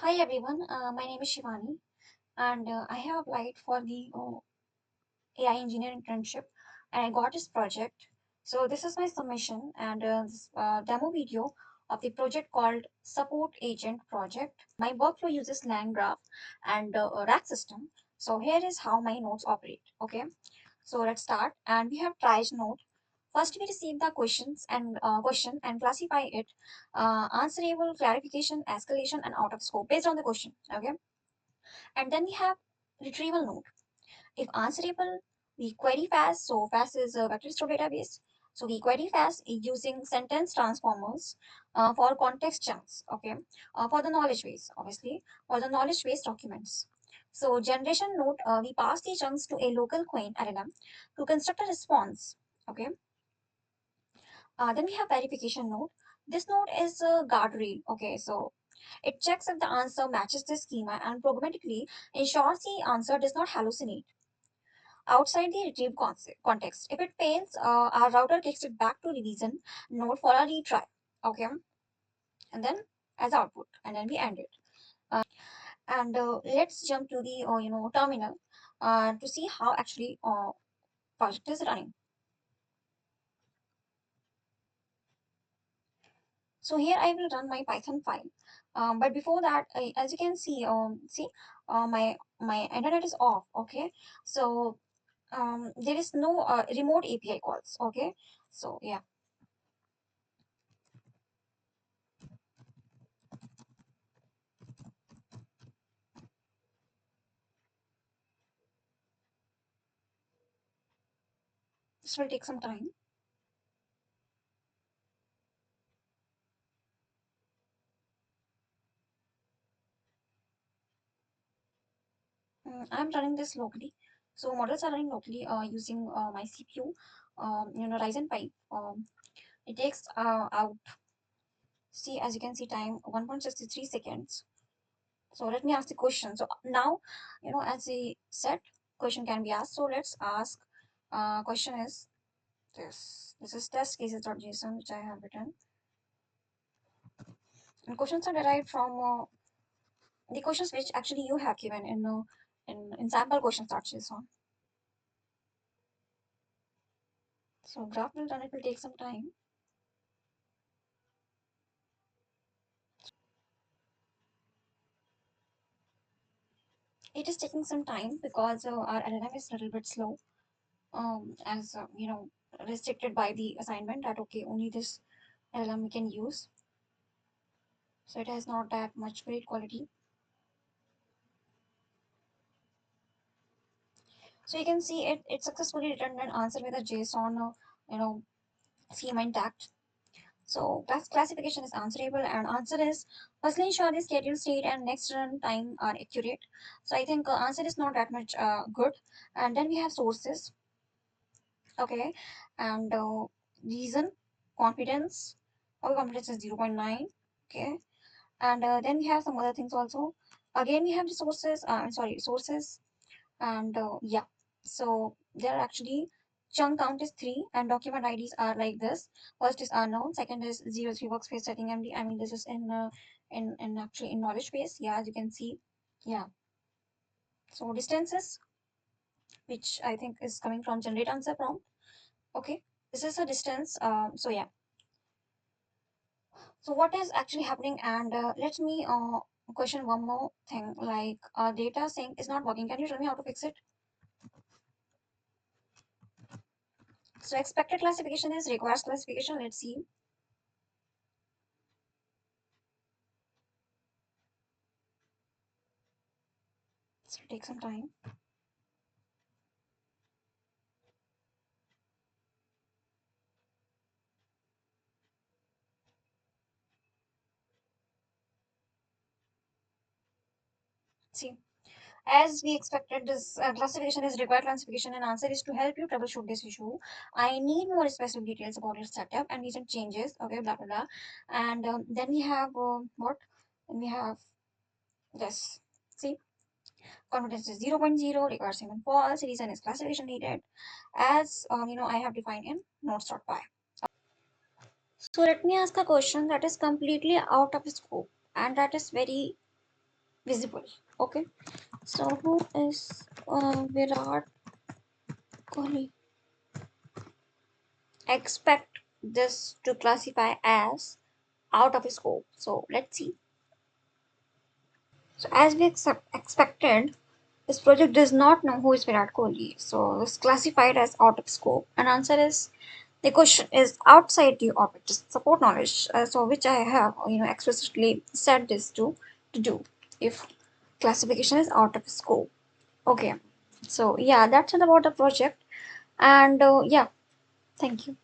Hi everyone, my name is Shivani and I have applied for the AI Engineer Internship and I got this project. So this is my submission and this demo video of the project called Support Agent Project. My workflow uses LangGraph and a rack system. So here is how my nodes operate. Okay, so let's start and we have Triage node. First, we receive the question and classify it answerable, clarification, escalation, and out of scope based on the question. Okay, and then we have retrieval node. If answerable, we query FAISS. So FAISS is a vector store database. So we query FAISS using sentence transformers for context chunks. Okay, for the knowledge base, obviously, for the knowledge base documents. So generation node, we pass the chunks to a local query LLM to construct a response. Okay, then we have verification node. This node is a guardrail. Okay, so it checks if the answer matches the schema and programmatically ensures the answer does not hallucinate outside the retrieved context. If it fails, our router kicks it back to revision node for a retry. Okay, and then as output, and then we end it. And let's jump to the terminal to see how actually project is running. So here I will run my Python file. But before that, as you can see, my internet is off. Okay, so there is no remote API calls. Okay, so yeah, this will take some time. I'm running this locally. So models are running locally using my CPU, Ryzen 5. It takes out, see, as you can see, time 1.63 seconds. So let me ask the question. So now, as I said, question can be asked. So let's ask, question is this. This is test cases.json, which I have written. And questions are derived from the questions which actually you have given in sample questions.json. So graph will run, it will take some time. It is taking some time because our LLM is a little bit slow, as restricted by the assignment that okay, only this LLM we can use. So it has not that much great quality. So you can see it successfully returned an answer with a JSON, schema intact. So classification is answerable, and answer is firstly ensure the schedule state and next run time are accurate. So I think answer is not that much good. And then we have sources. Okay, and reason, confidence, our confidence is 0.9. Okay, and then we have some other things also. Again, we have the sources, sorry, sources, and yeah, so there are actually chunk count is 3 and document IDs are like this. First is unknown, second is 03 workspace setting MD. I mean, this is in actually in knowledge base. Yeah, as you can see, yeah. So distances, which I think is coming from generate answer prompt. Okay, this is a distance. So yeah. So what is actually happening? And let me question one more thing. Like data sync is not working. Can you tell me how to fix it? So expected classification is requires classification. Let's see. So take some time. See, as we expected, this classification is required classification, and answer is to help you troubleshoot this issue. I need more specific details about its setup and recent changes. Okay, blah blah blah. And then we have what? Then we have this. See, confidence is 0.0, requires human false, reason is classification needed, as I have defined in notes.py. So let me ask a question that is completely out of scope and that is very visible. Okay, so who is Virat Kohli? Expect this to classify as out of scope. So let's see. So as we expected, this project does not know who is Virat Kohli. So it's classified as out of scope. And answer is the question is outside the orbit. Just support knowledge. So which I have explicitly said this to do if classification is out of scope. Okay. So yeah, that's it about the project. And yeah, thank you.